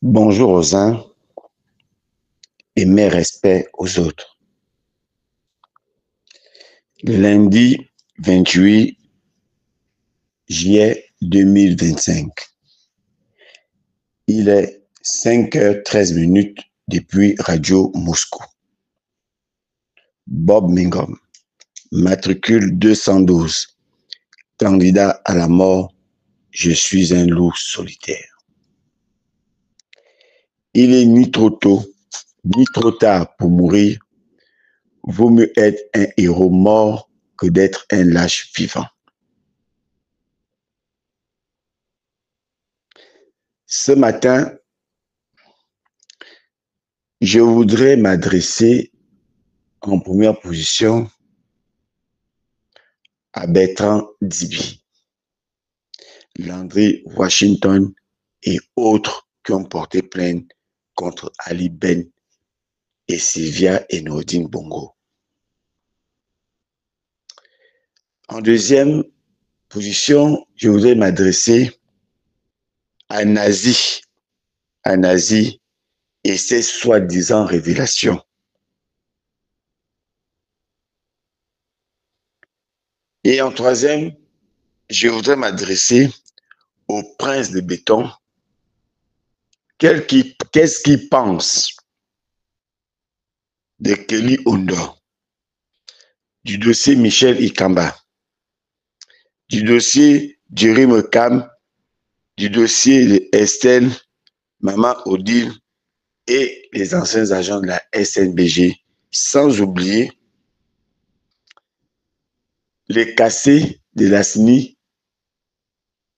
Bonjour aux uns et mes respects aux autres. Le lundi 28 juillet 2025, il est 5h13 depuis Radio Moscou. Bob Mingom, matricule 212, candidat à la mort, je suis un loup solitaire. Il est ni trop tôt, ni trop tard pour mourir. Vaut mieux être un héros mort que d'être un lâche vivant. Ce matin, je voudrais m'adresser en première position à Bertrand Dibi, Landry Washington et autres qui ont porté plainte contre Ali Ben et Sylvia et Nordine Bongo. En deuxième position, je voudrais m'adresser à Nazi et ses soi-disant révélations. Et en troisième, je voudrais m'adresser au prince de béton. Qu'est-ce qu'il pense de Kelly Ondor, du dossier Michel Ikamba, du dossier Jerry Mekam, du dossier de Estelle, Maman Odile et les anciens agents de la SNBG, sans oublier les cassés de la SNI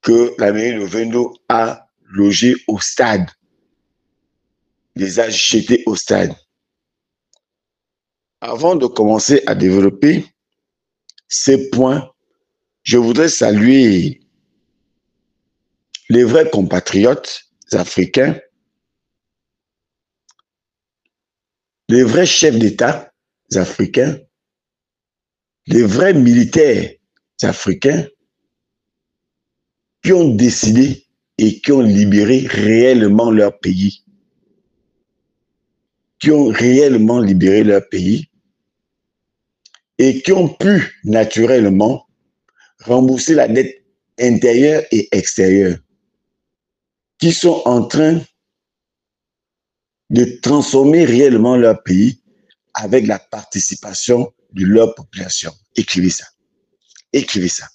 que la mairie de Vendo a logé au stade, les a jetés au stade. Avant de commencer à développer ces points, je voudrais saluer les vrais compatriotes africains, les vrais chefs d'État africains, les vrais militaires africains qui ont décidé et qui ont libéré réellement leur pays. Qui ont réellement libéré leur pays et qui ont pu naturellement rembourser la dette intérieure et extérieure, qui sont en train de transformer réellement leur pays avec la participation de leur population. Écrivez ça. Écrivez ça.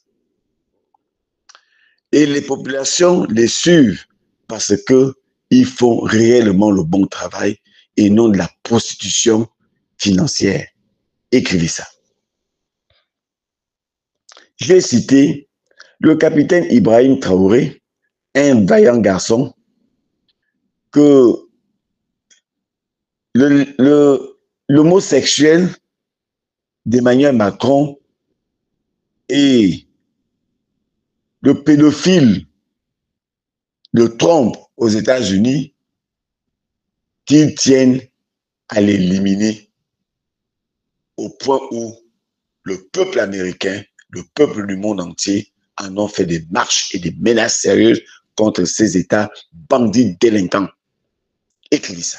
Et les populations les suivent parce qu'ils font réellement le bon travail et non de la prostitution financière. Écrivez ça. Je vais citer le capitaine Ibrahim Traoré, un vaillant garçon que l'homosexuel d'Emmanuel Macron et le pédophile de Trump aux États-Unis, qu'ils tiennent à l'éliminer au point où le peuple américain, le peuple du monde entier en ont fait des marches et des menaces sérieuses contre ces États bandits délinquants. Écrivez ça.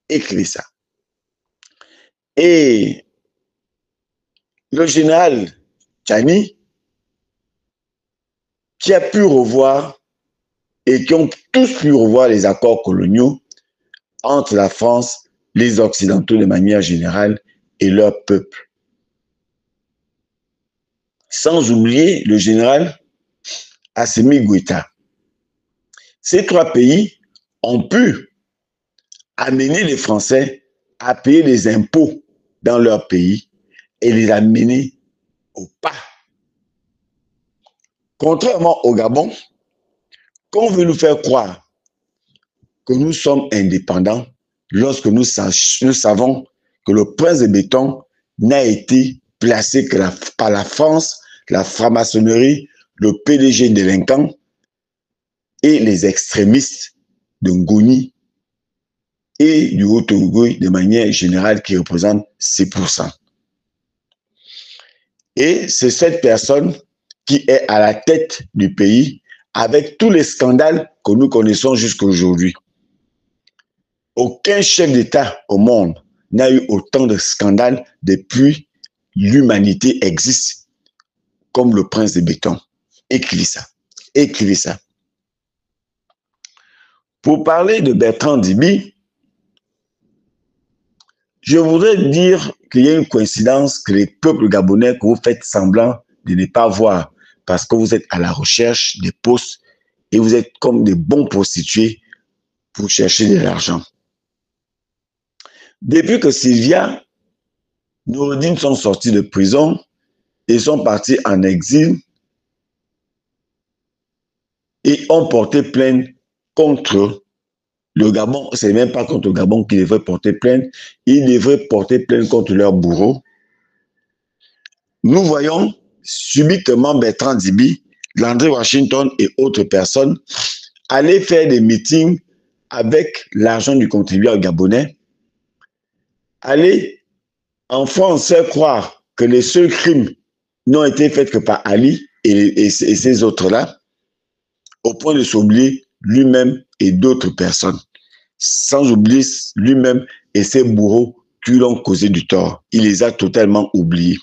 Écrivez ça. Et le général Tchani, qui a pu revoir et qui ont tous pu revoir les accords coloniaux entre la France, les Occidentaux de manière générale et leur peuple. Sans oublier le général Assimi Goïta. Ces trois pays ont pu amener les Français à payer les impôts dans leur pays et les amener au pas. Contrairement au Gabon, qu'on veut nous faire croire que nous sommes indépendants lorsque nous savons que le prince de béton n'a été placé que par la France, la franc-maçonnerie, le PDG délinquant et les extrémistes de Ngoni et du Haut-Togo de manière générale qui représentent 6%. Et c'est cette personne qui est à la tête du pays avec tous les scandales que nous connaissons jusqu'à aujourd'hui. Aucun chef d'État au monde n'a eu autant de scandales depuis l'humanité existe comme le prince de béton. Écrivez ça. Écrivez ça. Pour parler de Bertrand Dibi, je voudrais dire qu'il y a une coïncidence que les peuples gabonais que vous faites semblant de ne pas voir parce que vous êtes à la recherche des postes et vous êtes comme des bons prostitués pour chercher de l'argent. Depuis que Sylvia, Noureddine sont sortis de prison et sont partis en exil et ont porté plainte contre le Gabon. Ce n'est même pas contre le Gabon qu'ils devraient porter plainte. Ils devraient porter plainte contre leur bourreau. Nous voyons subitement Bertrand Dibi, Landry Washington et autres personnes aller faire des meetings avec l'argent du contribuable gabonais, aller en France faire croire que les seuls crimes n'ont été faits que par Ali et ces autres-là, au point de s'oublier lui-même et d'autres personnes, sans oublier lui-même et ses bourreaux qui lui ont causé du tort. Il les a totalement oubliés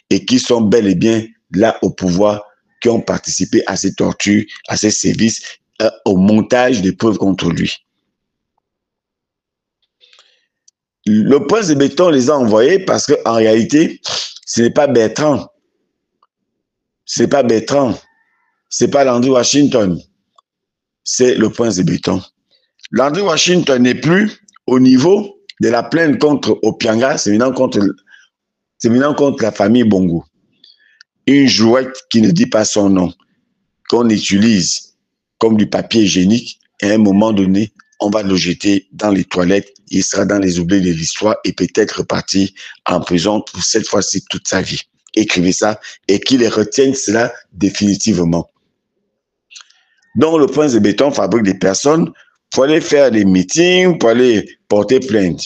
et qui sont bel et bien là au pouvoir, qui ont participé à ces tortures, à ces sévices, au montage des preuves contre lui. Le prince de béton les a envoyés parce qu'en réalité, ce n'est pas Bertrand. Ce n'est pas Bertrand. Ce n'est pas Landry Washington. C'est le prince de béton. Landry Washington n'est plus au niveau de la plainte contre Opianga, c'est maintenant contre la famille Bongo. Une jouette qui ne dit pas son nom, qu'on utilise comme du papier hygiénique, et à un moment donné, on va le jeter dans les toilettes, il sera dans les oubliés de l'histoire et peut-être reparti en prison pour cette fois-ci toute sa vie. Écrivez ça et qu'il retienne cela définitivement. Donc le prince de béton fabrique des personnes pour aller faire des meetings, pour aller porter plainte.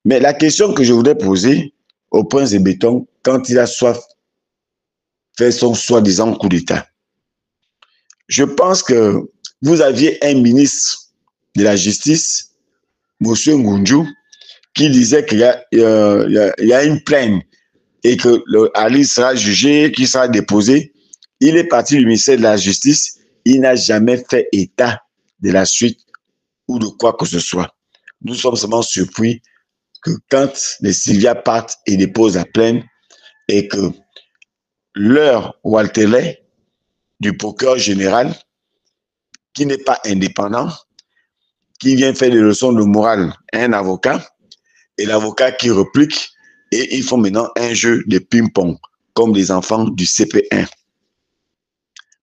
Mais la question que je voudrais poser au prince de béton, quand il a soif, fait son soi-disant coup d'État, je pense que vous aviez un ministre de la Justice, M. Ngunju, qui disait qu'il y a une plainte et que Ali sera jugé, qu'il sera déposé. Il est parti du ministère de la Justice, il n'a jamais fait état de la suite ou de quoi que ce soit. Nous sommes seulement surpris que quand les Sylvia partent et déposent la plainte et que leur Waltelet du procureur général, qui n'est pas indépendant, qui vient faire des leçons de morale à un avocat, et l'avocat qui réplique, et ils font maintenant un jeu de ping-pong, comme des enfants du CP1.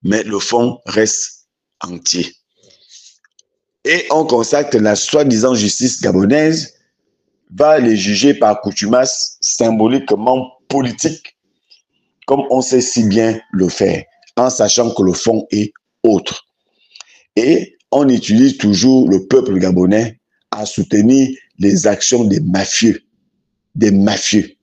Mais le fond reste entier. Et on constate que la soi-disant justice gabonaise va les juger par coutumace symboliquement politique, comme on sait si bien le faire, en sachant que le fond est autre. Et on utilise toujours le peuple gabonais à soutenir les actions des mafieux. Des mafieux.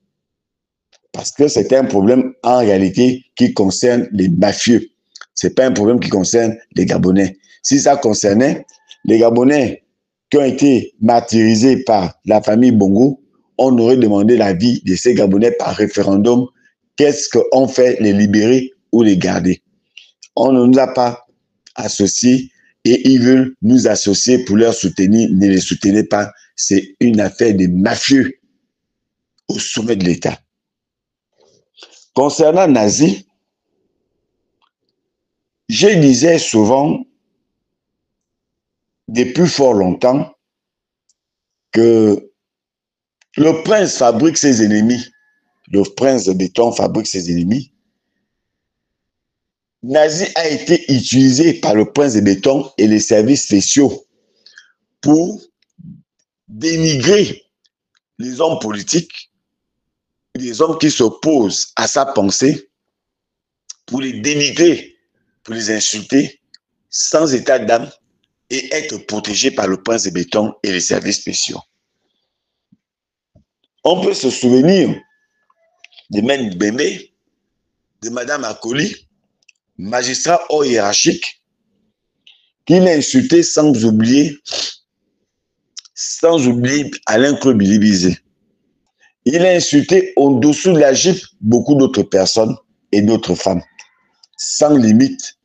Parce que c'est un problème en réalité qui concerne les mafieux. Ce n'est pas un problème qui concerne les Gabonais. Si ça concernait les Gabonais qui ont été martyrisés par la famille Bongo, on aurait demandé l'avis de ces Gabonais par référendum. Qu'est-ce qu'on fait, les libérer ou les garder? On ne nous a pas associés et ils veulent nous associer pour leur soutenir. Ne les soutenez pas. C'est une affaire de mafieux au sommet de l'État. Concernant Nazi, je disais souvent, depuis fort longtemps, que le prince fabrique ses ennemis. Le prince de béton fabrique ses ennemis. Nazi a été utilisé par le prince de béton et les services spéciaux pour dénigrer les hommes politiques, les hommes qui s'opposent à sa pensée, pour les dénigrer, pour les insulter, sans état d'âme, et être protégé par le prince de béton et les services spéciaux. On peut se souvenir de Mme Bémé, de Mme Akoli, magistrat haut hiérarchique, qui l'a insulté sans oublier sans oublier Alain Claude Billy-Bizet. Il a insulté au-dessous de la Jeep beaucoup d'autres personnes et d'autres femmes, sans limite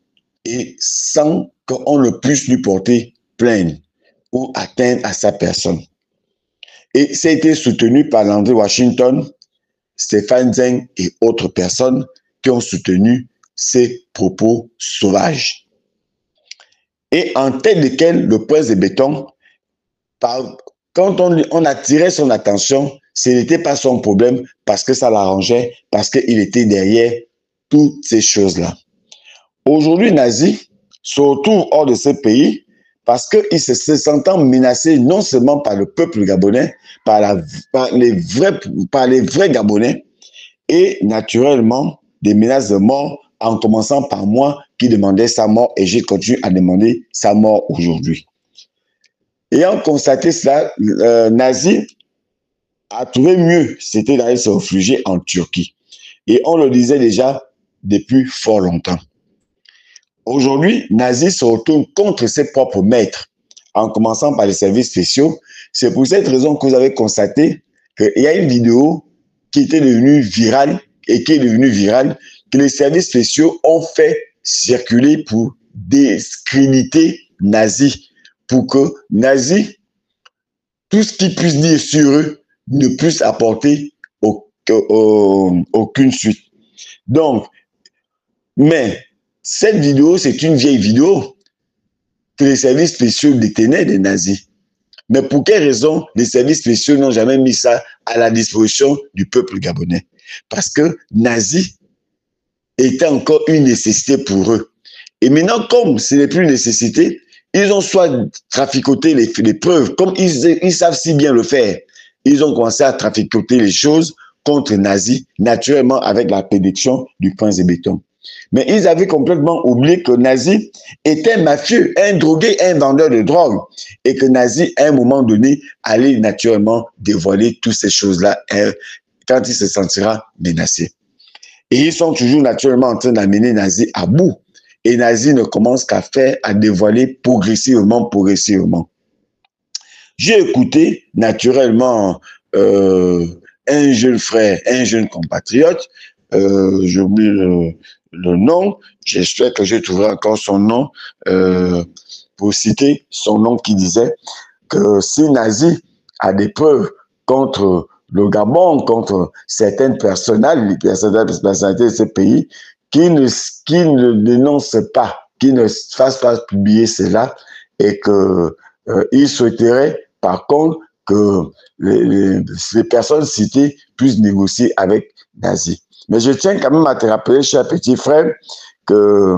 et sans qu'on ne puisse lui porter plainte ou atteindre à sa personne. Et ça a été soutenu par Landry Washington, Stéphane Zeng et autres personnes qui ont soutenu ces propos sauvages. Et en tête desquels le prince de béton, quand on attirait son attention, ce n'était pas son problème parce que ça l'arrangeait, parce qu'il était derrière toutes ces choses-là. Aujourd'hui, Nazi se retrouve hors de ce pays parce qu'il se sentant menacé non seulement par le peuple gabonais, par les vrais Gabonais, et naturellement des menaces de mort, en commençant par moi qui demandais sa mort, et j'ai continué à demander sa mort aujourd'hui. Ayant constaté cela, Nazi a trouvé mieux, c'était d'aller se réfugier en Turquie. Et on le disait déjà depuis fort longtemps. Aujourd'hui, Nazi se retourne contre ses propres maîtres, en commençant par les services spéciaux. C'est pour cette raison que vous avez constaté qu'il y a une vidéo qui était devenue virale et qui est devenue virale, que les services spéciaux ont fait circuler pour discréditer Nazi, pour que Nazi, tout ce qu'ils puissent dire sur eux, ne puisse apporter aucune suite. Donc, mais cette vidéo, c'est une vieille vidéo que les services spéciaux détenaient des nazis. Mais pour quelle raison les services spéciaux n'ont jamais mis ça à la disposition du peuple gabonais? Parce que Nazi était encore une nécessité pour eux. Et maintenant, comme ce n'est plus une nécessité, ils ont soit traficoté les preuves, comme ils savent si bien le faire. Ils ont commencé à traficoter les choses contre Nazi, naturellement avec la prédiction du prince de béton. Mais ils avaient complètement oublié que Nazi était mafieux, un drogué, un vendeur de drogue. Et que Nazi, à un moment donné, allait naturellement dévoiler toutes ces choses-là quand il se sentira menacé. Et ils sont toujours naturellement en train d'amener Nazi à bout. Et Nazi ne commence qu'à dévoiler progressivement. J'ai écouté naturellement un jeune frère, un jeune compatriote, j'oublie le nom, j'espère que je trouverai encore son nom, pour citer son nom, qui disait que si Nazi a des preuves contre le Gabon, contre certaines personnalités de ce pays, qui ne dénoncent pas, qui ne fassent pas publier cela, et que il souhaiterait par contre que les personnes citées puissent négocier avec Nazi. Mais je tiens quand même à te rappeler, cher petit frère, que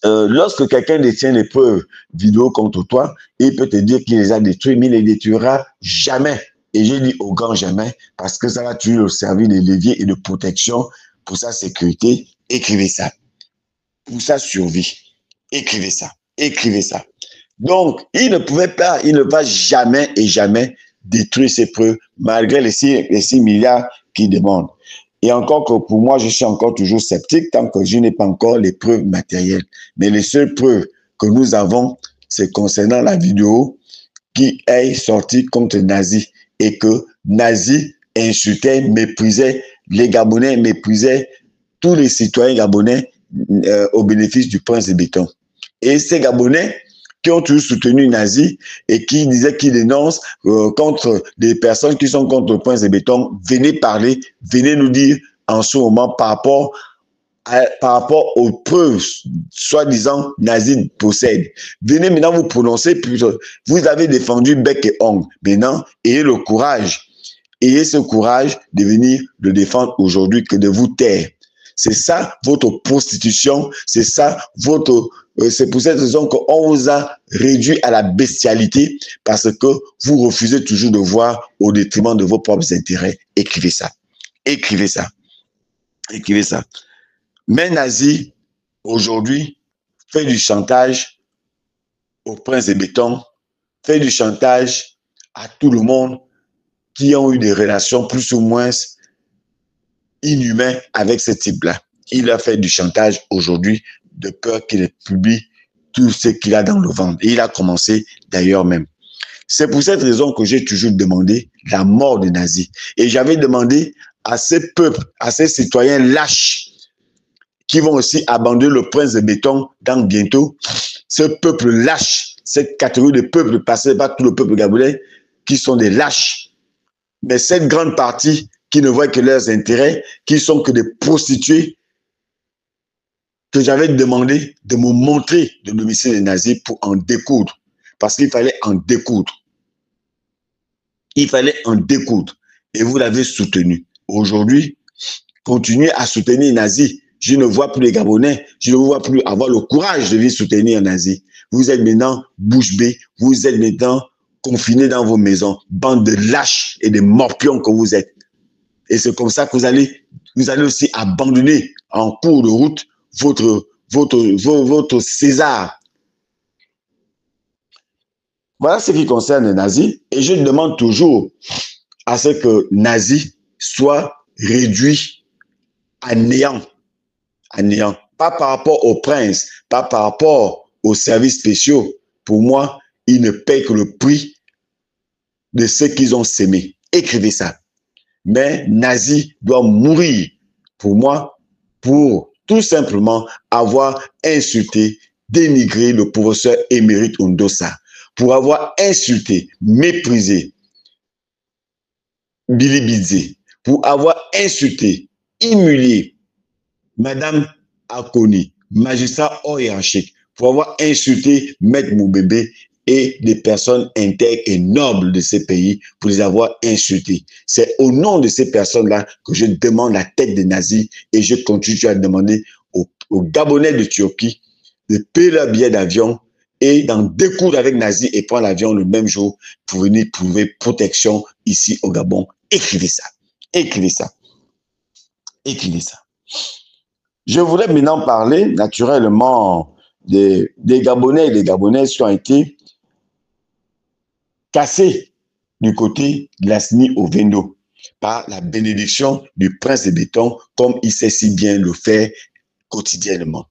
lorsque quelqu'un détient les preuves vidéo contre toi, il peut te dire qu'il les a détruits, mais il ne les détruira jamais. Et j'ai dit au grand jamais, parce que ça va toujours servir de levier et de protection pour sa sécurité. Écrivez ça. Pour sa survie. Écrivez ça. Écrivez ça. Donc, il ne pouvait pas, il ne va jamais et jamais détruire ses preuves, malgré les 6 milliards qu'il demande. Et encore que pour moi, je suis encore toujours sceptique tant que je n'ai pas encore les preuves matérielles. Mais les seules preuves que nous avons, c'est concernant la vidéo qui est sortie contre Nazi, et que Nazi insultait, méprisait les Gabonais, méprisait tous les citoyens gabonais au bénéfice du prince de béton. Et ces Gabonais qui ont toujours soutenu Nazi et qui disaient qu'ils dénoncent contre des personnes qui sont contre le prince de béton, venez parler, venez nous dire en ce moment par rapport aux preuves soi-disant Nazi possède. Venez maintenant vous prononcer, vous avez défendu bec et ongle. Maintenant, ayez le courage, ayez ce courage de venir le défendre aujourd'hui que de vous taire. C'est ça votre prostitution, c'est ça c'est pour cette raison qu'on vous a réduit à la bestialité, parce que vous refusez toujours de voir au détriment de vos propres intérêts. Écrivez ça. Écrivez ça. Écrivez ça. Mais Nazi, aujourd'hui, fait du chantage au prince de béton, fait du chantage à tout le monde qui ont eu des relations plus ou moins inhumaines avec ce type-là. Il a fait du chantage aujourd'hui de peur qu'il publie tout ce qu'il a dans le ventre. Et il a commencé d'ailleurs même. C'est pour cette raison que j'ai toujours demandé la mort des nazis. Et j'avais demandé à ces peuples, à ces citoyens lâches qui vont aussi abandonner le prince de béton dans bientôt, ce peuple lâche, cette catégorie de peuple, passée par tout le peuple gabonais, qui sont des lâches. Mais cette grande partie qui ne voit que leurs intérêts, qui sont que des prostituées, que j'avais demandé de me montrer de l'homicide des nazis pour en découdre. Parce qu'il fallait en découdre. Il fallait en découdre. Et vous l'avez soutenu. Aujourd'hui, continuez à soutenir les nazis. Je ne vois plus les Gabonais, je ne vois plus avoir le courage de venir soutenir un nazi. Vous êtes maintenant bouche bée, vous êtes maintenant confinés dans vos maisons, bande de lâches et de morpions que vous êtes. Et c'est comme ça que vous allez aussi abandonner en cours de route votre César. Voilà ce qui concerne les nazis. Et je demande toujours à ce que nazis soit réduit à néant. À néant. Pas par rapport aux princes, pas par rapport aux services spéciaux. Pour moi, ils ne payent que le prix de ce qu'ils ont sémé. Écrivez ça. Mais nazi doit mourir, pour moi, pour tout simplement avoir insulté, dénigré le professeur émérite Ndosa, pour avoir insulté, méprisé Billy Bidze, pour avoir insulté, humilié Madame Akoni, magistrat hors hiérarchique, pour avoir insulté Maître Moubébé et des personnes intègres et nobles de ces pays, pour les avoir insultés. C'est au nom de ces personnes-là que je demande la tête des nazis et je continue à demander aux Gabonais de Turquie de payer leur billet d'avion et d'en découdre avec nazis et prendre l'avion le même jour pour venir trouver protection ici au Gabon. Écrivez ça. Écrivez ça. Écrivez ça. Je voulais maintenant parler naturellement des Gabonais et des Gabonaises qui ont été cassés du côté de la SNI au Vendo par la bénédiction du prince de béton, comme il sait si bien le faire quotidiennement.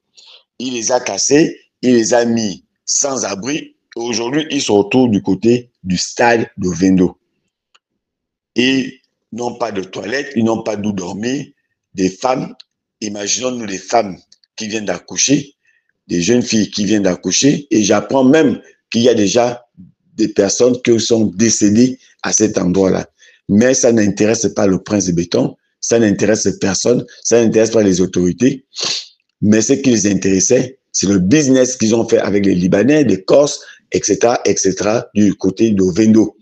Il les a cassés, il les a mis sans abri. Aujourd'hui, ils sont autour du côté du stade de Vendo. Et ils n'ont pas de toilette, ils n'ont pas d'où dormir. Des femmes, imaginons-nous des femmes qui viennent d'accoucher, des jeunes filles qui viennent d'accoucher, et j'apprends même qu'il y a déjà des personnes qui sont décédées à cet endroit-là. Mais ça n'intéresse pas le prince de béton, ça n'intéresse personne, ça n'intéresse pas les autorités. Mais ce qui les intéressait, c'est le business qu'ils ont fait avec les Libanais, les Corses, etc., etc., du côté de Vendo.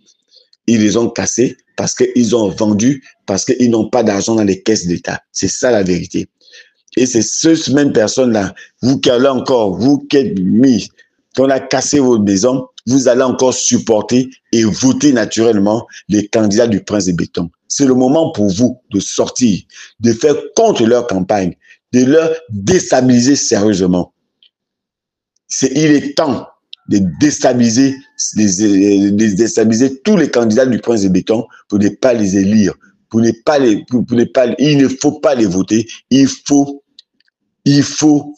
Ils les ont cassés parce qu'ils ont vendu, parce qu'ils n'ont pas d'argent dans les caisses d'État. C'est ça la vérité. Et c'est ces mêmes personnes-là, vous qui allez encore, vous qui êtes mis, qu'on a cassé vos maisons, vous allez encore supporter et voter naturellement les candidats du prince de béton. C'est le moment pour vous de sortir, de faire contre leur campagne, de leur déstabiliser sérieusement. Il est temps de déstabiliser tous les candidats du prince de béton pour ne pas les élire, il ne faut pas les voter, il faut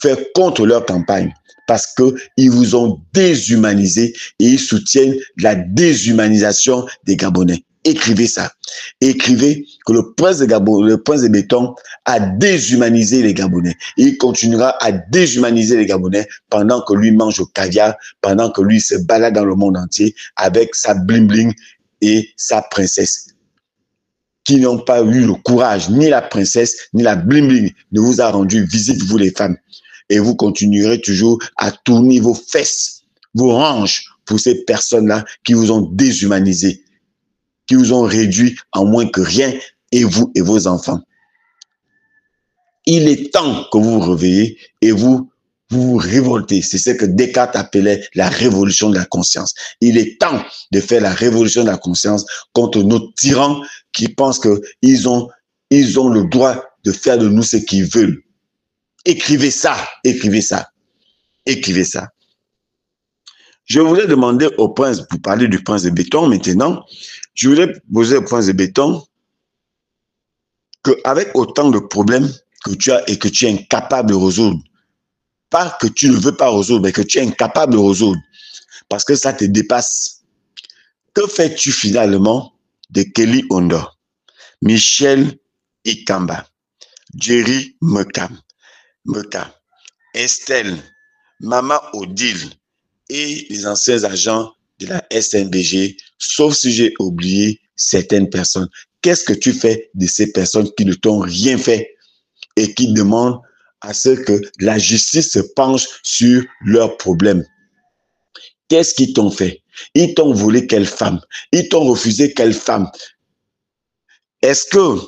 faire contre leur campagne parce qu'ils vous ont déshumanisé et ils soutiennent la déshumanisation des Gabonais. Écrivez ça. Écrivez que le prince de béton a déshumanisé les Gabonais. Et il continuera à déshumaniser les Gabonais pendant que lui mange au caviar, pendant que lui se balade dans le monde entier avec sa bling-bling et sa princesse. Qui n'ont pas eu le courage, ni la princesse, ni la bling-bling ne vous a rendu visite, vous les femmes. Et vous continuerez toujours à tourner vos fesses, vos hanches pour ces personnes-là qui vous ont déshumanisé, qui vous ont réduit en moins que rien, et vous et vos enfants. Il est temps que vous vous réveillez et vous vous révoltez. C'est ce que Descartes appelait la révolution de la conscience. Il est temps de faire la révolution de la conscience contre nos tyrans qui pensent qu'ils ont le droit de faire de nous ce qu'ils veulent. Écrivez ça, écrivez ça, écrivez ça. Je voulais demander au prince, pour parler du prince de béton maintenant, je voulais poser au prince de béton qu'avec autant de problèmes que tu as et que tu es incapable de résoudre, pas que tu ne veux pas résoudre, mais que tu es incapable de résoudre, parce que ça te dépasse, Que fais-tu finalement de Kelly Ondor, Michel Ikamba, Jerry Meka, Estelle, Mama Odile et les anciens agents de la SNBG, sauf si j'ai oublié certaines personnes. Qu'est-ce que tu fais de ces personnes qui ne t'ont rien fait et qui demandent à ce que la justice se penche sur leurs problèmes? Qu'est-ce qu'ils t'ont fait? Ils t'ont volé quelle femme? Ils t'ont refusé quelle femme? Est-ce que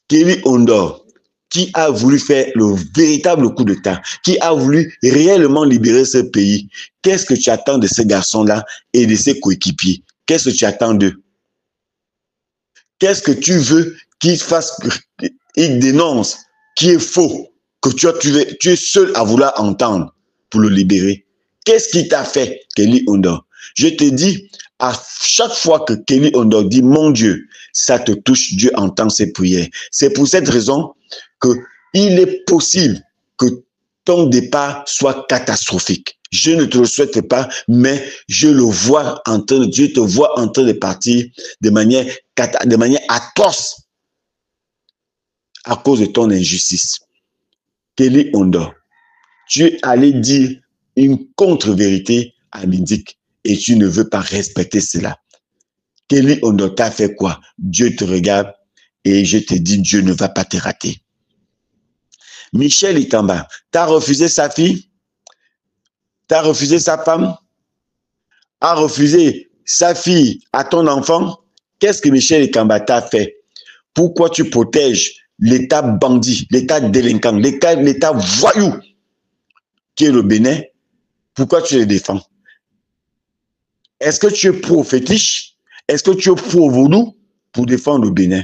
Kelly Ondor, qui a voulu faire le véritable coup d'État, qui a voulu réellement libérer ce pays, qu'est-ce que tu attends de ces garçons-là et de ces coéquipiers? Qu'est-ce que tu attends d'eux? Qu'est-ce que tu veux qu'ils fassent, qu'ils dénoncent, qui est faux, que tu es seul à vouloir entendre pour le libérer? Qu'est-ce qui t'a fait, Kelly Ondor? Je te dis, à chaque fois que Kelly Ondor dit, mon Dieu, ça te touche, Dieu entend ses prières. C'est pour cette raison qu'il est possible que ton départ soit catastrophique. Je ne te le souhaite pas, mais je le vois en train, je te vois en train de partir de manière atroce à cause de ton injustice. Kelly Ondor, tu es allé dire une contre-vérité à Mindik et tu ne veux pas respecter cela. Kelly Ondor t'a fait quoi? Dieu te regarde et je te dis, Dieu ne va pas te rater. Michel Ikamba, t'as refusé sa fille? T'as refusé sa femme? A refusé sa fille à ton enfant? Qu'est-ce que Michel Ikamba t'a fait? Pourquoi tu protèges l'État bandit, l'État délinquant, l'État voyou qui est le Bénin? Pourquoi tu les défends? Est-ce que tu es pro-fétiche? Est-ce que tu es pro-vaudou pour défendre le Bénin?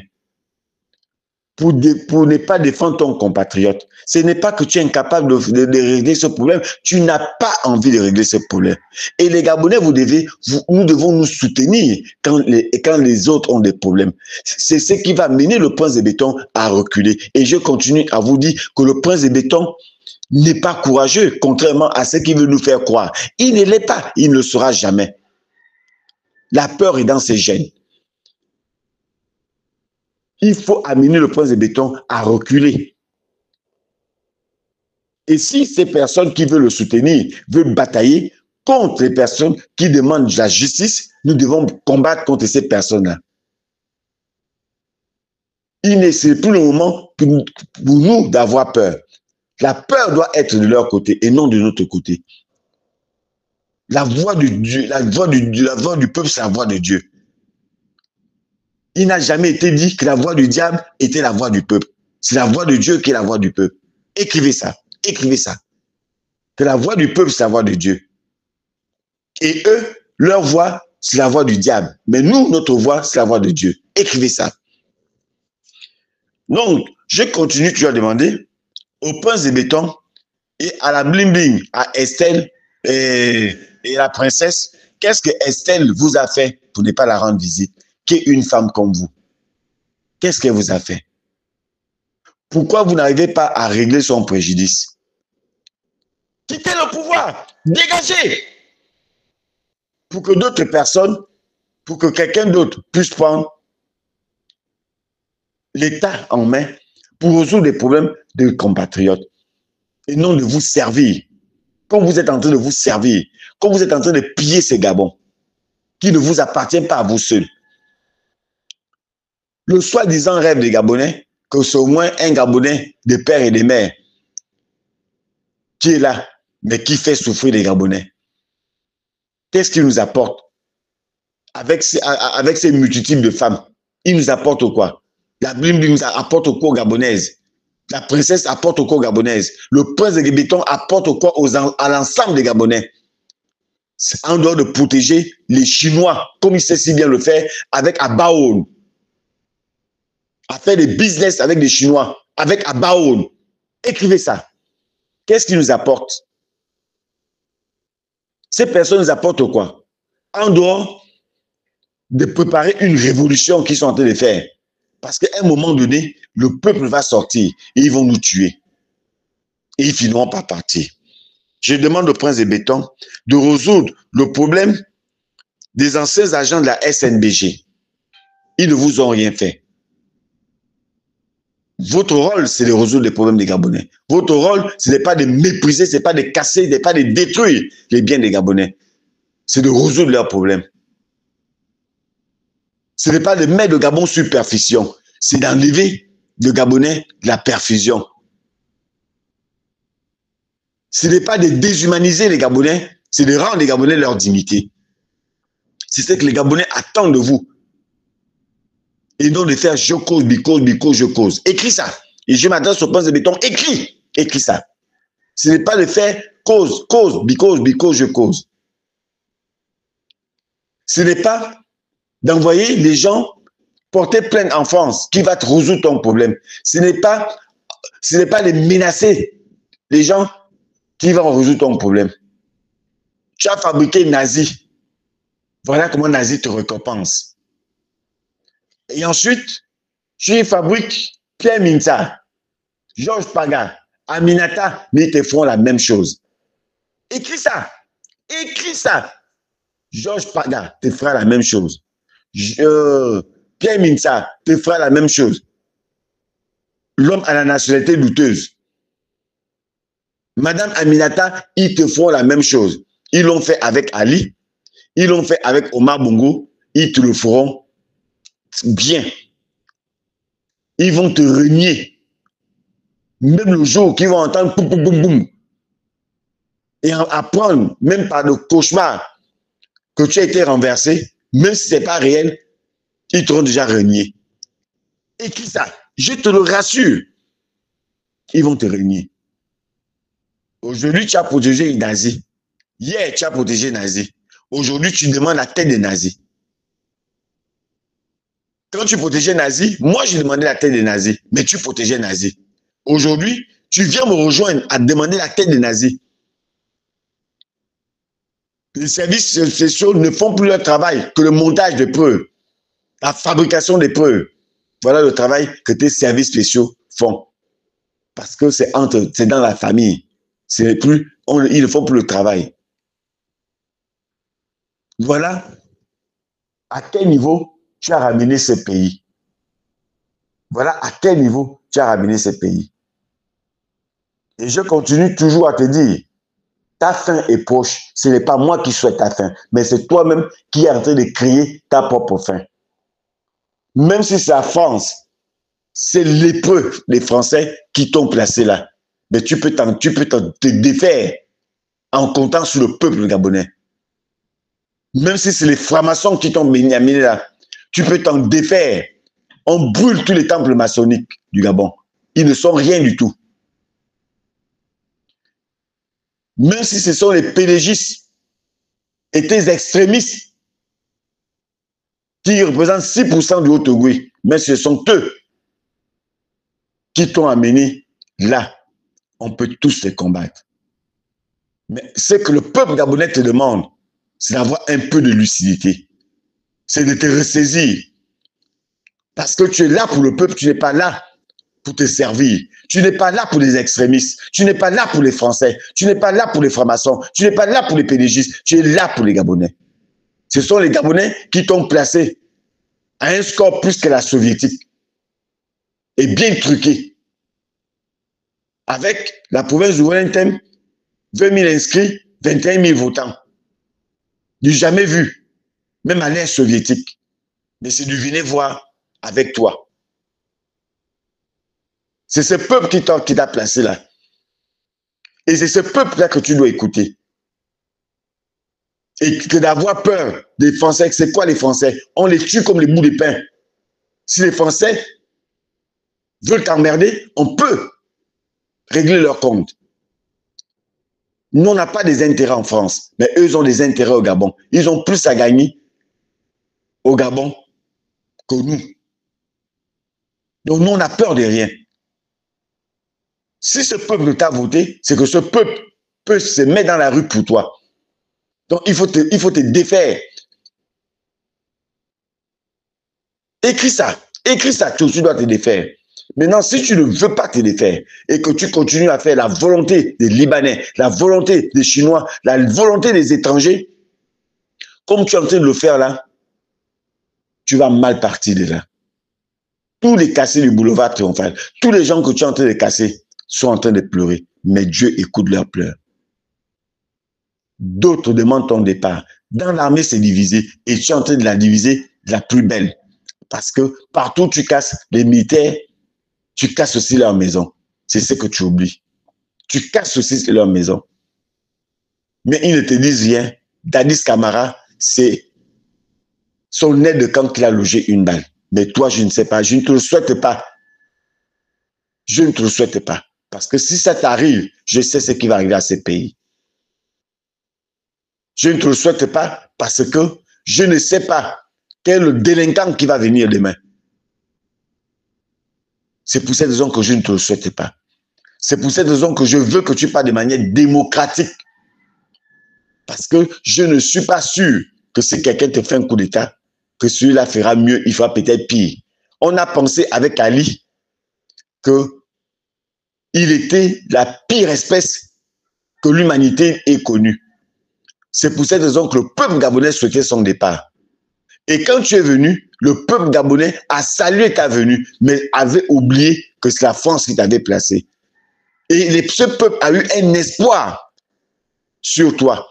Pour ne pas défendre ton compatriote. Ce n'est pas que tu es incapable de régler ce problème. Tu n'as pas envie de régler ce problème. Et les Gabonais, nous devons nous soutenir quand les autres ont des problèmes. C'est ce qui va mener le prince de béton à reculer. Et je continue à vous dire que le prince de béton n'est pas courageux, contrairement à ce qu'il veut nous faire croire. Il ne l'est pas. Il ne le sera jamais. La peur est dans ses gènes. Il faut amener le prince de béton à reculer. Et si ces personnes qui veulent le soutenir veulent batailler contre les personnes qui demandent la justice, nous devons combattre contre ces personnes-là. Il n'est plus le moment pour nous d'avoir peur. La peur doit être de leur côté et non de notre côté. La voix de Dieu, la voix du peuple, c'est la voix de Dieu. Il n'a jamais été dit que la voix du diable était la voix du peuple. C'est la voix de Dieu qui est la voix du peuple. Écrivez ça. Écrivez ça. Que la voix du peuple, c'est la voix de Dieu. Et eux, leur voix, c'est la voix du diable. Mais nous, notre voix, c'est la voix de Dieu. Écrivez ça. Donc, je continue toujours à demander au prince de béton et à la bling-bling, à Estelle et la princesse, qu'est-ce que Estelle vous a fait pour ne pas la rendre visite? Qui est une femme comme vous. Qu'est-ce qu'elle vous a fait? Pourquoi vous n'arrivez pas à régler son préjudice? Quittez le pouvoir, dégagez! Pour que d'autres personnes, pour que quelqu'un d'autre puisse prendre l'État en main pour résoudre les problèmes de compatriotes et non de vous servir. Comme vous êtes en train de vous servir, comme vous êtes en train de piller ces Gabons qui ne vous appartiennent pas à vous seuls. Le soi-disant rêve des Gabonais, que c'est au moins un Gabonais de père et de mère qui est là, mais qui fait souffrir les Gabonais. Qu'est-ce qu'il nous apporte avec ces multitudes de femmes? Il nous apporte quoi? La Bible nous apporte quoi aux Gabonaises? La princesse apporte quoi aux Gabonaises? Le prince de béton apporte quoi à l'ensemble des Gabonais? En dehors de protéger les Chinois, comme il sait si bien le faire avec Abaoun. À faire des business avec des Chinois, avec Abaoun. Écrivez ça. Qu'est-ce qu'ils nous apportent? Ces personnes nous apportent quoi? En dehors de préparer une révolution qu'ils sont en train de faire. Parce qu'à un moment donné, le peuple va sortir et ils vont nous tuer. Et ils finiront par partir. Je demande au prince de béton de résoudre le problème des anciens agents de la SNBG. Ils ne vous ont rien fait. Votre rôle, c'est de résoudre les problèmes des Gabonais. Votre rôle, ce n'est pas de mépriser, ce n'est pas de casser, ce n'est pas de détruire les biens des Gabonais. C'est de résoudre leurs problèmes. Ce n'est pas de mettre le Gabon sur perfusion, c'est d'enlever le Gabonais de la perfusion. Ce n'est pas de déshumaniser les Gabonais, c'est de rendre les Gabonais leur dignité. C'est ce que les Gabonais attendent de vous. Et non de faire je cause, je cause. Écris ça. Et je m'adresse au prince de béton. Écris ça. Ce n'est pas de faire cause, je cause. Ce n'est pas d'envoyer les gens porter plainte en France qui va te résoudre ton problème. Ce n'est pas de menacer les gens qui vont résoudre ton problème. Tu as fabriqué Nazi. Voilà comment Nazi te récompense. Et ensuite, tu fabriques Pierre Minta, Georges Paga, Aminata, mais ils te font la même chose. Écris ça. Écris ça. Georges Paga te fera la même chose. Pierre Minta te fera la même chose. L'homme à la nationalité douteuse. Madame Aminata, ils te font la même chose. Ils l'ont fait avec Ali. Ils l'ont fait avec Omar Bongo. Ils te le feront bien. Ils vont te renier. Même le jour qu'ils vont entendre boum, boum, boum, boum. Et apprendre, même par le cauchemar, que tu as été renversé, même si ce n'est pas réel, ils t'auront déjà renié. Écris ça. Je te le rassure. Ils vont te renier. Aujourd'hui, tu as protégé les nazis. Hier, tu as protégé les nazis. Aujourd'hui, tu demandes la tête des nazis. Quand tu protégeais les nazis, moi, je demandais la tête des nazis. Mais tu protégeais les nazis. Aujourd'hui, tu viens me rejoindre à demander la tête des nazis. Les services spéciaux ne font plus leur travail que le montage des preuves, la fabrication des preuves. Voilà le travail que tes services spéciaux font. Parce que c'est dans la famille. Ils ne font plus le travail. Voilà à quel niveau tu as ramené ce pays. Voilà à quel niveau tu as ramené ce pays. Et je continue toujours à te dire, ta fin est proche. Ce n'est pas moi qui souhaite ta fin, mais c'est toi-même qui es en train de créer ta propre fin. Même si c'est la France, c'est lépreux, les Français, qui t'ont placé là. Mais tu peux te défaire en comptant sur le peuple gabonais. Même si c'est les francs-maçons qui t'ont amené là, tu peux t'en défaire. On brûle tous les temples maçonniques du Gabon. Ils ne sont rien du tout. Même si ce sont les pédégistes et tes extrémistes qui représentent 6% du Haut-Ogooué, mais ce sont eux qui t'ont amené là. On peut tous les combattre. Mais ce que le peuple gabonais te demande, c'est d'avoir un peu de lucidité. C'est de te ressaisir. Parce que tu es là pour le peuple, tu n'es pas là pour te servir. Tu n'es pas là pour les extrémistes. Tu n'es pas là pour les Français. Tu n'es pas là pour les francs-maçons. Tu n'es pas là pour les pédégistes. Tu es là pour les Gabonais. Ce sont les Gabonais qui t'ont placé à un score plus que la soviétique. Et bien truqué. Avec la province de Wellington, 20 000 inscrits, 21 000 votants. Du jamais vu. Même à l'ère soviétique. Mais c'est du venez voir avec toi. C'est ce peuple qui t'a placé là. Et c'est ce peuple-là que tu dois écouter. Et que d'avoir peur des Français. C'est quoi les Français? On les tue comme les bouts de pain. Si les Français veulent t'emmerder, on peut régler leur compte. Nous, on n'a pas des intérêts en France, mais eux ont des intérêts au Gabon. Ils ont plus à gagner au Gabon que nous. Donc, nous, on a peur de rien. Si ce peuple t'a voté, c'est que ce peuple peut se mettre dans la rue pour toi. Donc, il faut te défaire. Écris ça, tu dois te défaire. Maintenant, si tu ne veux pas te défaire et que tu continues à faire la volonté des Libanais, la volonté des Chinois, la volonté des étrangers, comme tu es en train de le faire là, tu vas mal partir de là. Tous les cassés du boulevard Triomphal, tous les gens que tu es en train de casser sont en train de pleurer. Mais Dieu écoute leurs pleurs. D'autres demandent ton départ. Dans l'armée, c'est divisé. Et tu es en train de la diviser de la plus belle. Parce que partout où tu casses, les militaires, tu casses aussi leur maison. C'est ce que tu oublies. Tu casses aussi leur maison. Mais ils ne te disent rien. Dadis Camara, c'est son aide de camp qui a logé une balle. Mais toi, je ne sais pas. Je ne te le souhaite pas. Je ne te le souhaite pas. Parce que si ça t'arrive, je sais ce qui va arriver à ces pays. Je ne te le souhaite pas parce que je ne sais pas quel est le délinquant qui va venir demain. C'est pour cette raison que je ne te le souhaite pas. C'est pour cette raison que je veux que tu parles de manière démocratique. Parce que je ne suis pas sûr que si quelqu'un te fait un coup d'État, que celui-là fera mieux, il fera peut-être pire. On a pensé avec Ali qu'il était la pire espèce que l'humanité ait connue. C'est pour cette raison que le peuple gabonais souhaitait son départ. Et quand tu es venu, le peuple gabonais a salué ta venue, mais avait oublié que c'est la France qui t'avait placé. Et ce peuple a eu un espoir sur toi.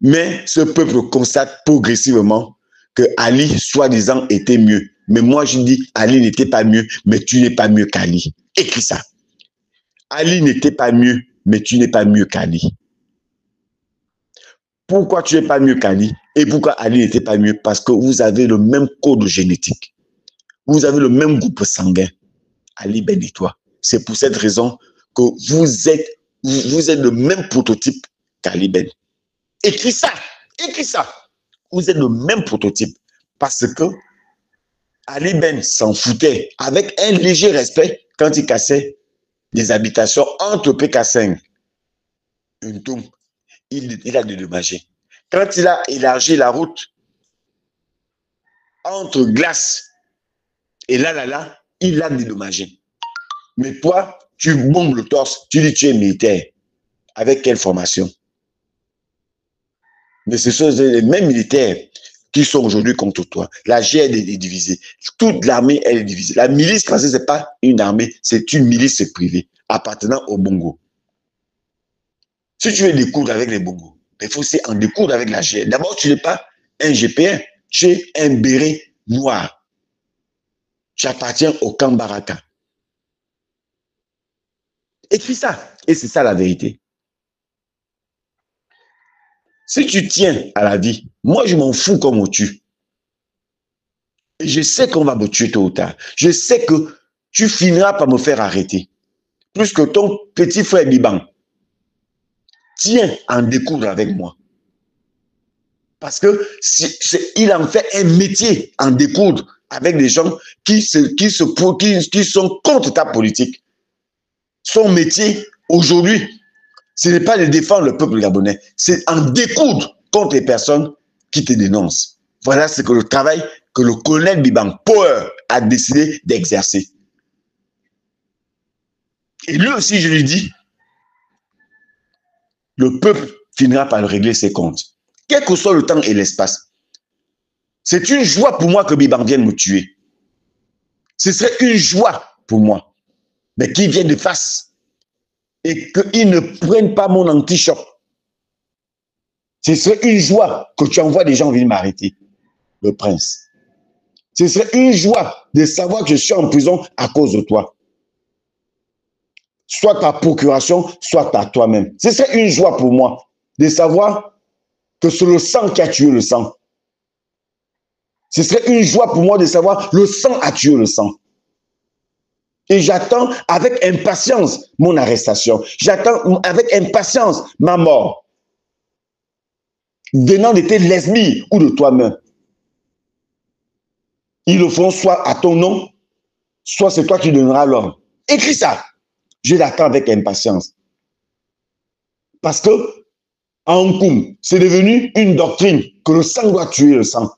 Mais ce peuple constate progressivement que Ali, soi-disant, était mieux. Mais moi, je dis, Ali n'était pas mieux, mais tu n'es pas mieux qu'Ali. Écris ça. Ali n'était pas mieux, mais tu n'es pas mieux qu'Ali. Pourquoi tu n'es pas mieux qu'Ali? Et pourquoi Ali n'était pas mieux? Parce que vous avez le même code génétique. Vous avez le même groupe sanguin. Ali Ben et toi. C'est pour cette raison que vous êtes le même prototype qu'Ali Ben. Écris ça. Écris ça. Vous êtes le même prototype. Parce que Ali Ben s'en foutait avec un léger respect quand il cassait des habitations entre PK5 et Ntoum. Il a dédommagé. Quand il a élargi la route entre Glace et là, il a dédommagé. Mais toi, tu bombes le torse, tu dis tu es militaire. Avec quelle formation? Mais ce sont les mêmes militaires qui sont aujourd'hui contre toi. La GED est divisée. Toute l'armée, elle est divisée. La milice française, ce n'est pas une armée, c'est une milice privée appartenant au Bongo. Si tu veux découdre avec les Bongo, il faut aussi en découdre avec la GED. D'abord, tu n'es pas un GPN, tu es un béret noir. Tu appartiens au camp Baraka. Écris ça. Et c'est ça la vérité. Si tu tiens à la vie, moi je m'en fous qu'on me tue. Et je sais qu'on va me tuer tôt ou tard. Je sais que tu finiras par me faire arrêter. Plus que ton petit frère Biban. Tiens en découdre avec moi. Parce que il en fait un métier en découdre avec des gens qui sont contre ta politique. Son métier aujourd'hui, ce n'est pas de défendre le peuple gabonais, c'est en découdre contre les personnes qui te dénoncent. Voilà ce que le travail que le colonel Biban Power a décidé d'exercer. Et lui aussi, je lui dis, le peuple finira par régler ses comptes. Quel que soit le temps et l'espace. C'est une joie pour moi que Biban vienne me tuer. Ce serait une joie pour moi. Mais qu'il vienne de face et qu'il ne prenne pas mon anti-choc. Ce serait une joie que tu envoies des gens venir m'arrêter, le prince. Ce serait une joie de savoir que je suis en prison à cause de toi. Soit ta procuration, soit à toi-même. Ce serait une joie pour moi de savoir que c'est le sang qui a tué le sang. Ce serait une joie pour moi de savoir que le sang a tué le sang. Et j'attends avec impatience mon arrestation. J'attends avec impatience ma mort. Venant de tes lesbies ou de toi-même. Ils le font soit à ton nom, soit c'est toi qui donneras l'ordre. Écris ça. Je l'attends avec impatience. Parce que à Nkoum, c'est devenu une doctrine que le sang doit tuer le sang.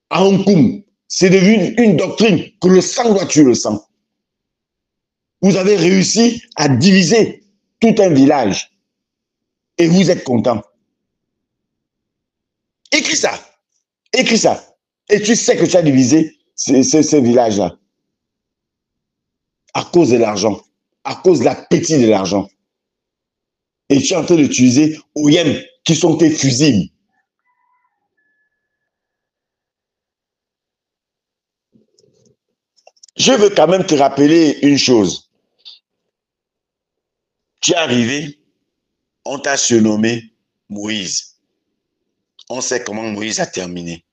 À Nkoum, c'est devenu une doctrine que le sang doit tuer le sang. Vous avez réussi à diviser tout un village. et vous êtes content. Écris ça. Écris ça. Et tu sais que tu as divisé ce village-là à cause de l'argent, à cause de l'appétit de l'argent. Et tu es en train d'utiliser OIM qui sont tes fusibles. Je veux quand même te rappeler une chose. Tu es arrivé, on t'a surnommé Moïse. On sait comment Moïse a terminé.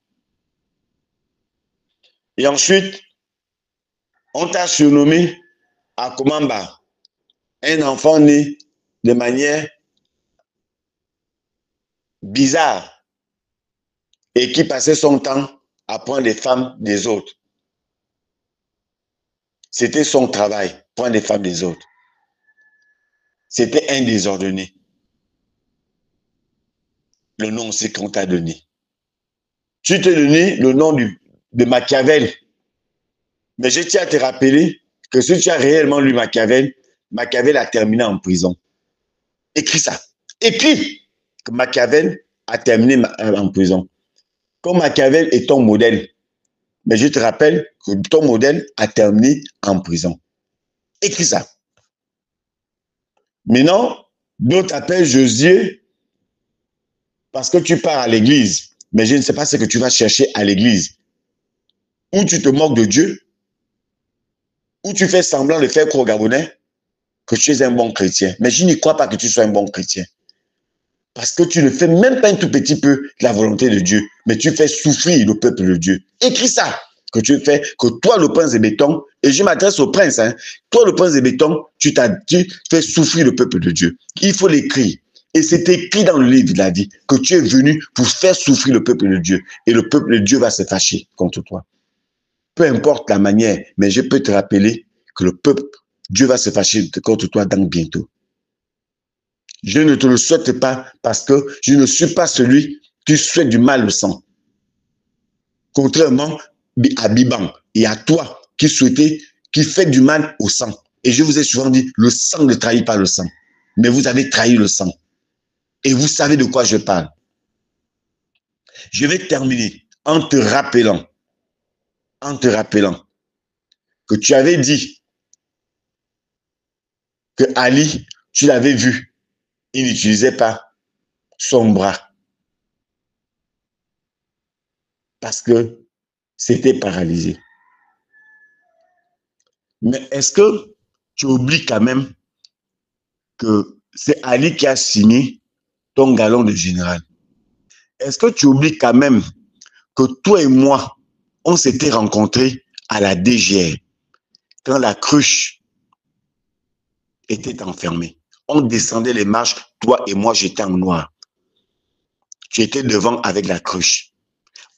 Et ensuite, on t'a surnommé Akomamba, un enfant né de manière bizarre et qui passait son temps à prendre les femmes des autres. C'était son travail, prendre les femmes des autres. C'était un désordonné. Le nom c'est qu'on t'a donné. Tu t'es donné le nom de Machiavel. Mais je tiens à te rappeler que si tu as réellement lu Machiavel, Machiavel a terminé en prison. Écris ça. Écris que Machiavel a terminé en prison. Comme Machiavel est ton modèle, mais je te rappelle que ton modèle a terminé en prison. Écris ça. Maintenant, d'autres t'appellent Josué parce que tu pars à l'église. Mais je ne sais pas ce que tu vas chercher à l'église. Ou tu te moques de Dieu, ou tu fais semblant de faire croire aux Gabonais que tu es un bon chrétien. Mais je n'y crois pas que tu sois un bon chrétien. Parce que tu ne fais même pas un tout petit peu la volonté de Dieu, mais tu fais souffrir le peuple de Dieu. Écris ça, que tu fais, que toi, le prince de béton, et je m'adresse au prince, hein, toi, le prince de béton, tu fais souffrir le peuple de Dieu. Il faut l'écrire. Et c'est écrit dans le livre de la vie que tu es venu pour faire souffrir le peuple de Dieu. Et le peuple de Dieu va se fâcher contre toi. Peu importe la manière, mais je peux te rappeler que le peuple, Dieu va se fâcher contre toi dans bientôt. Je ne te le souhaite pas parce que je ne suis pas celui qui souhaite du mal au sang. Contrairement à Biban et à toi qui souhaitez, qui fait du mal au sang. Et je vous ai souvent dit, le sang ne trahit pas le sang. Mais vous avez trahi le sang. Et vous savez de quoi je parle. Je vais terminer en te rappelant que tu avais dit que Ali, tu l'avais vu, il n'utilisait pas son bras parce que c'était paralysé. Mais est-ce que tu oublies quand même que c'est Ali qui a signé ton galon de général? Est-ce que tu oublies quand même que toi et moi, on s'était rencontrés à la DGR quand la cruche était enfermée? On descendait les marches, toi et moi, j'étais en noir. Tu étais devant avec la cruche.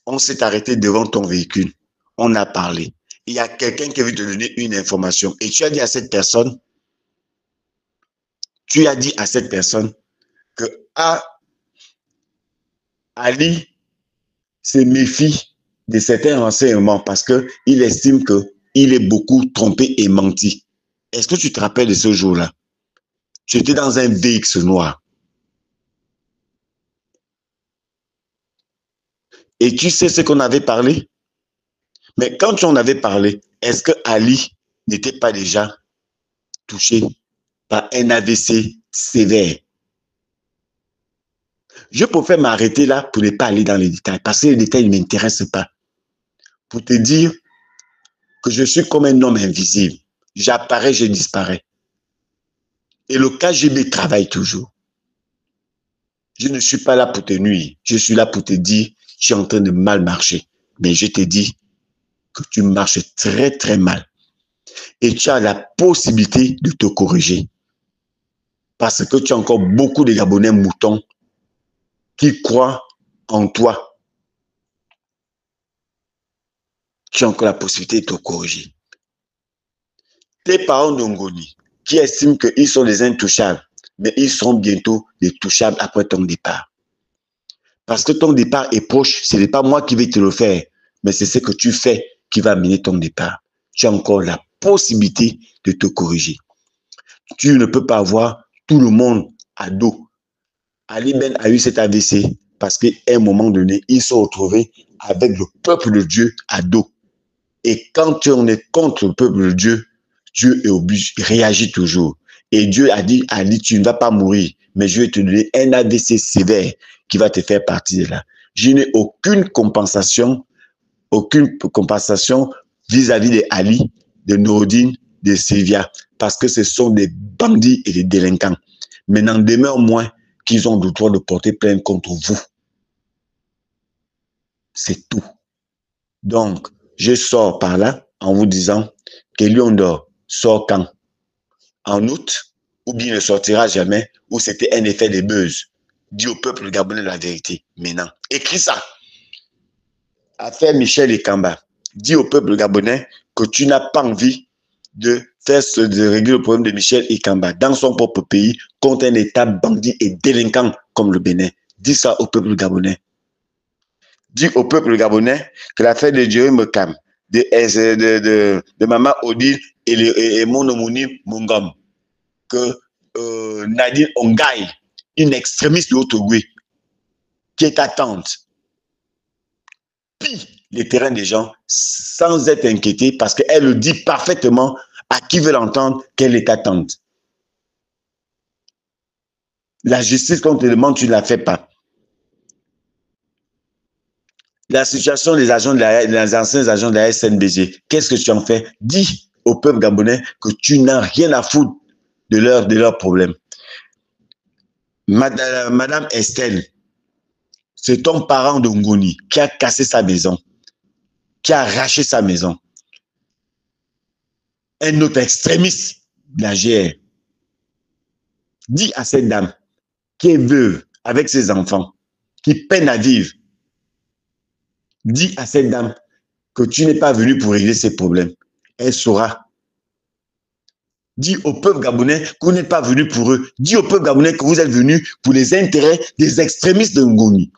On s'est arrêté devant ton véhicule. On a parlé. Il y a quelqu'un qui veut te donner une information. Et tu as dit à cette personne, que Ali se méfie de certains renseignements parce qu'il estime qu'il est beaucoup trompé et menti. Est-ce que tu te rappelles de ce jour-là? Tu étais dans un VX noir. Et tu sais ce qu'on avait parlé? Mais quand tu en avais parlé, est-ce que Ali n'était pas déjà touché par un AVC sévère? Je préfère m'arrêter là pour ne pas aller dans les détails, parce que les détails ne m'intéressent pas. Pour te dire que je suis comme un homme invisible. J'apparais, je disparais. Et le KGB travaille toujours. Je ne suis pas là pour te nuire. Je suis là pour te dire, tu es en train de mal marcher. Mais je te dis que tu marches très, très mal. Et tu as la possibilité de te corriger. Parce que tu as encore beaucoup de Gabonais moutons qui croient en toi. Tu as encore la possibilité de te corriger. Tes parents d'Ongoni, qui estiment qu'ils sont des intouchables, mais ils seront bientôt des touchables après ton départ. Parce que ton départ est proche, ce n'est pas moi qui vais te le faire, mais c'est ce que tu fais qui va amener ton départ. Tu as encore la possibilité de te corriger. Tu ne peux pas avoir tout le monde à dos. Ali Ben a eu cet AVC parce qu'à un moment donné, ils se sont retrouvés avec le peuple de Dieu à dos. Et quand on est contre le peuple de Dieu, Dieu est obligé, réagit toujours. Et Dieu a dit, Ali, tu ne vas pas mourir, mais je vais te donner un AVC sévère qui va te faire partir de là. Je n'ai aucune compensation vis-à-vis de Ali, de Noureddin, de Sylvia, parce que ce sont des bandits et des délinquants. Mais n'en demeure moins qu'ils ont le droit de porter plainte contre vous. C'est tout. Donc, je sors par là en vous disant que Lion d'Or sort quand? En août, ou bien ne sortira jamais, ou c'était un effet de buzz. Dis au peuple gabonais la vérité. Maintenant, écris ça. Affaire Michel Ekamba. Dis au peuple gabonais que tu n'as pas envie de régler le problème de Michel Ekamba dans son propre pays contre un État bandit et délinquant comme le Bénin. Dis ça au peuple gabonais. Dis au peuple gabonais que l'affaire de Jerry Mekam, de Maman Odile et mon homonyme Mongom, que Nadine Ongaï, une extrémiste de Haut-Ogooué, qui est attente, pille les terrains des gens sans être inquiétée parce qu'elle le dit parfaitement à qui veut l'entendre qu'elle est attente. La justice qu'on te demande, tu ne la fais pas. La situation des agents des anciens agents de la SNBG, qu'est-ce que tu en fais? Dis au peuple gabonais que tu n'as rien à foutre de leurs problèmes. Madame Estelle, c'est ton parent de Ngoni qui a cassé sa maison, qui a arraché sa maison. Un autre extrémiste de la GR. Dis à cette dame qui est veuve avec ses enfants, qui peine à vivre, dis à cette dame que tu n'es pas venu pour régler ses problèmes. Elle saura. Dis au peuple gabonais que vous n'êtes pas venu pour eux. Dis au peuple gabonais que vous êtes venu pour les intérêts des extrémistes de Ngoni.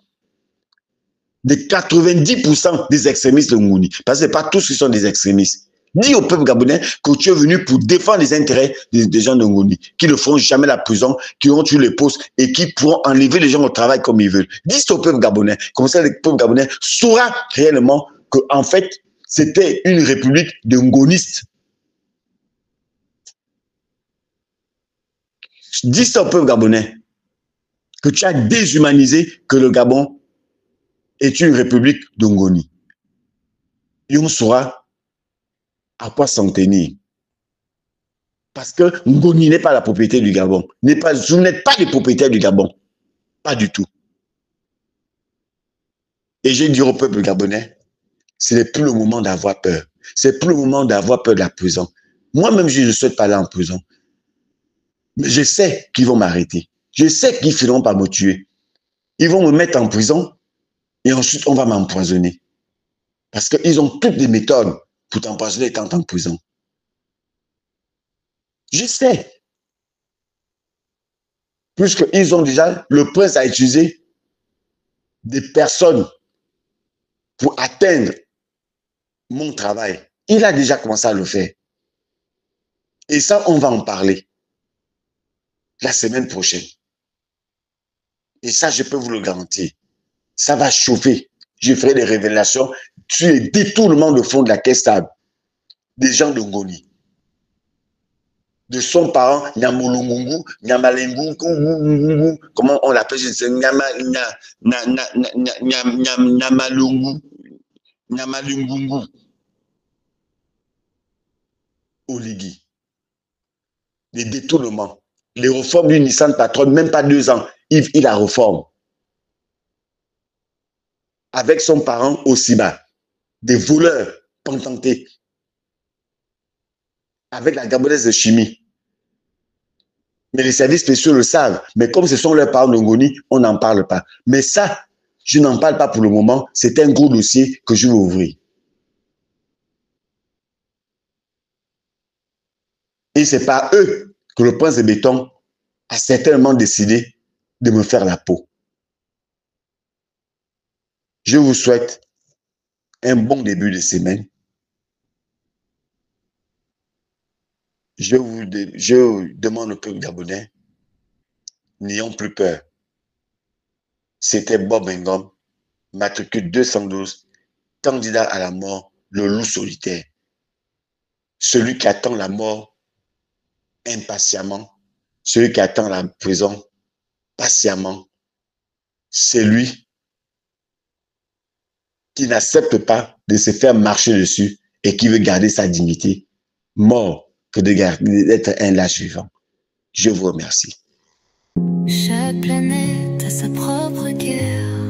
De 90% des extrémistes de Ngoni. Parce que ce n'est pas tous qui sont des extrémistes. Dis au peuple gabonais que tu es venu pour défendre les intérêts des gens de Ngoni, qui ne feront jamais la prison, qui auront tué les postes et qui pourront enlever les gens au travail comme ils veulent. Dis au peuple gabonais. Comme ça, le peuple gabonais saura réellement qu'en fait, c'était une république de ngonistes. Dis ça au peuple gabonais, que tu as déshumanisé que le Gabon est une république de Ngoni. Et on saura à quoi s'en tenir. Parce que Ngoni n'est pas la propriété du Gabon. Vous n'êtes pas les propriétaires du Gabon. Pas du tout. Et j'ai dit au peuple gabonais, ce n'est plus le moment d'avoir peur. C'est plus le moment d'avoir peur de la prison. Moi-même, je ne souhaite pas aller en prison. Mais je sais qu'ils vont m'arrêter. Je sais qu'ils finiront par me tuer. Ils vont me mettre en prison et ensuite on va m'empoisonner. Parce qu'ils ont toutes les méthodes pour t'empoisonner étant en prison. Je sais. Puisqu'ils ont déjà, le prince a utilisé des personnes pour atteindre mon travail. Il a déjà commencé à le faire. Et ça, on va en parler la semaine prochaine. Et ça, je peux vous le garantir. Ça va chauffer. Je ferai des révélations sur les détournements de fonds de la caisse stable des gens de Ngoni. De son parent, Nyamolongungu, Nyamalengungu, comment on l'appelle, Nyamalungungu, Oligui. Les détournements. Les réformes du Nissan Patron, même pas 2 ans, il a réforme. Avec son parent Osiba, des voleurs contentés. Avec la gabonaise de chimie. Mais les services spéciaux le savent. Mais comme ce sont leurs parents de Ngoni, on n'en parle pas. Mais ça, je n'en parle pas pour le moment. C'est un gros dossier que je vais ouvrir. Et c'est par eux que le prince de béton a certainement décidé de me faire la peau. Je vous souhaite un bon début de semaine. Je demande au peuple gabonais, n'ayons plus peur. C'était Bob Ingram, matricule 212, candidat à la mort, le loup solitaire. Celui qui attend la mort impatiemment, celui qui attend la prison patiemment, c'est lui qui n'accepte pas de se faire marcher dessus et qui veut garder sa dignité, mort que d'être un lâche vivant. Je vous remercie. Chaque planète a sa propre guerre.